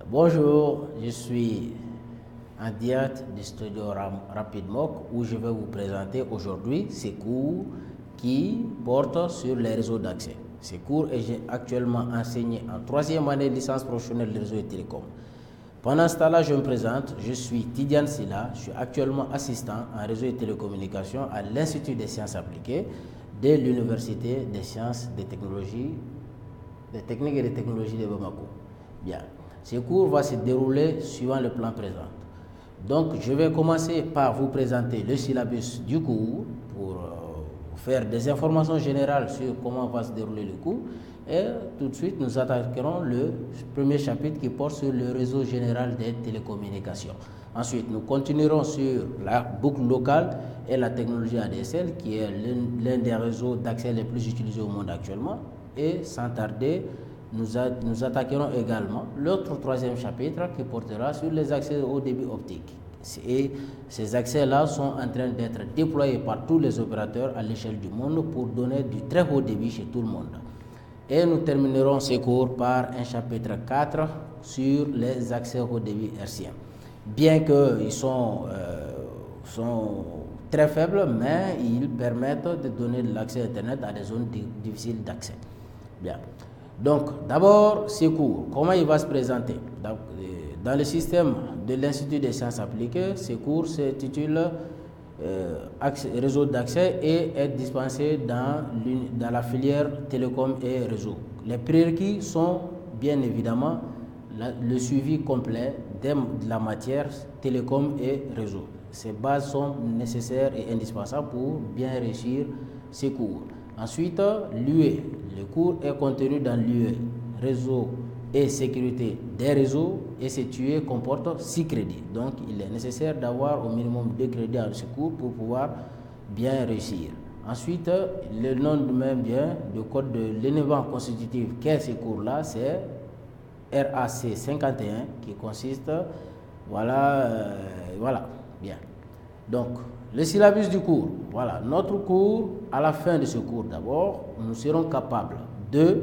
Bonjour, je suis en direct du studio RapidMock où je vais vous présenter aujourd'hui ces cours qui portent sur les réseaux d'accès. Ces cours est actuellement enseigné en troisième année de licence professionnelle de réseau et télécom. Pendant ce temps-là, je me présente, je suis Tidiane Silla, je suis actuellement assistant en réseau et télécommunications à l'Institut des sciences appliquées de l'Université des sciences, des technologies, des techniques et des technologies de Bamako. Bien. Ce cours va se dérouler suivant le plan présent. Donc, je vais commencer par vous présenter le syllabus du cours pour faire des informations générales sur comment va se dérouler le cours. Et tout de suite, nous attaquerons le premier chapitre qui porte sur le réseau général des télécommunications. Ensuite, nous continuerons sur la boucle locale et la technologie ADSL, qui est l'un des réseaux d'accès les plus utilisés au monde actuellement. Et sans tarder, nous attaquerons également l'autre troisième chapitre qui portera sur les accès au débit optique. Et ces accès-là sont en train d'être déployés par tous les opérateurs à l'échelle du monde pour donner du très haut débit chez tout le monde. Et nous terminerons ces cours par un chapitre 4 sur les accès au débit hertzien. Bien qu'ils sont très faibles, mais ils permettent de donner de l'accès Internet à des zones difficiles d'accès. Bien. Donc, d'abord, ces cours, comment il va se présenter? Dans le système de l'Institut des sciences appliquées, ces cours s'intitulent réseau d'accès et est dispensé dans la filière télécom et réseau. Les prérequis sont bien évidemment le suivi complet de la matière télécom et réseau. Ces bases sont nécessaires et indispensables pour bien réussir ces cours. Ensuite, l'UE. Le cours est contenu dans l'UE, réseau et sécurité des réseaux, et cette UE comporte 6 crédits. Donc, il est nécessaire d'avoir au minimum 2 crédits dans ce cours pour pouvoir bien réussir. Ensuite, le nom de même bien, le code de l'élément constitutif qu'est ce cours-là, c'est RAC 51 qui consiste, voilà, bien. Donc, le syllabus du cours. Voilà, notre cours, à la fin de ce cours d'abord, nous serons capables de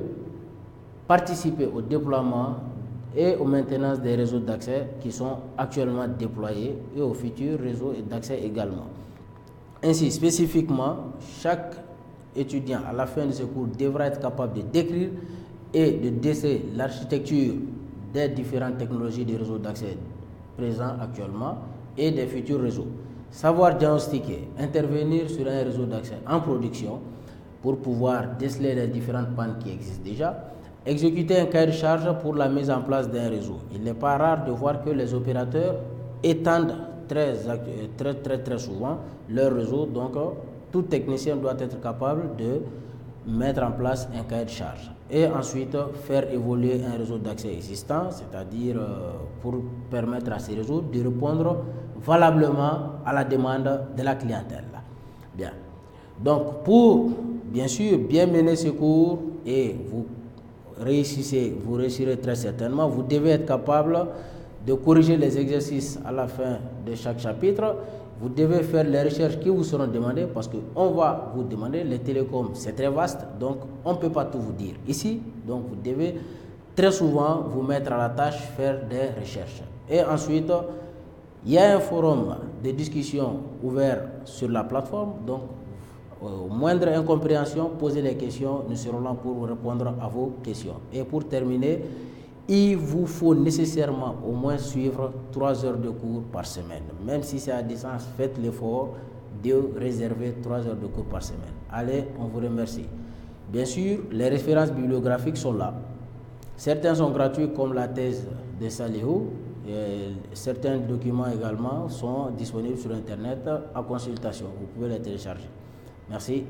participer au déploiement et aux maintenances des réseaux d'accès qui sont actuellement déployés et aux futurs réseaux d'accès également. Ainsi, spécifiquement, chaque étudiant à la fin de ce cours devra être capable de décrire et de déceler l'architecture des différentes technologies des réseaux d'accès présents actuellement et des futurs réseaux. Savoir diagnostiquer, intervenir sur un réseau d'accès en production pour pouvoir déceler les différentes pannes qui existent déjà, exécuter un cahier de charge pour la mise en place d'un réseau. Il n'est pas rare de voir que les opérateurs étendent très souvent leur réseau, donc tout technicien doit être capable de mettre en place un cahier de charge et ensuite faire évoluer un réseau d'accès existant, c'est-à-dire pour permettre à ces réseaux de répondre valablement à la demande de la clientèle. Bien. Donc, pour bien sûr bien mener ce cours et vous réussirez très certainement, vous devez être capable de corriger les exercices à la fin de chaque chapitre. Vous devez faire les recherches qui vous seront demandées parce qu'on va vous demander, les télécoms c'est très vaste, donc on ne peut pas tout vous dire ici. Donc vous devez très souvent vous mettre à la tâche, faire des recherches. Et ensuite, il y a un forum de discussion ouvert sur la plateforme, donc au moindre incompréhension, posez les questions, nous serons là pour répondre à vos questions. Et pour terminer, il vous faut nécessairement au moins suivre 3 heures de cours par semaine. Même si c'est à distance, faites l'effort de réserver 3 heures de cours par semaine. Allez, on vous remercie. Bien sûr, les références bibliographiques sont là. Certains sont gratuits comme la thèse de Salihu. Certains documents également sont disponibles sur Internet à consultation. Vous pouvez les télécharger. Merci.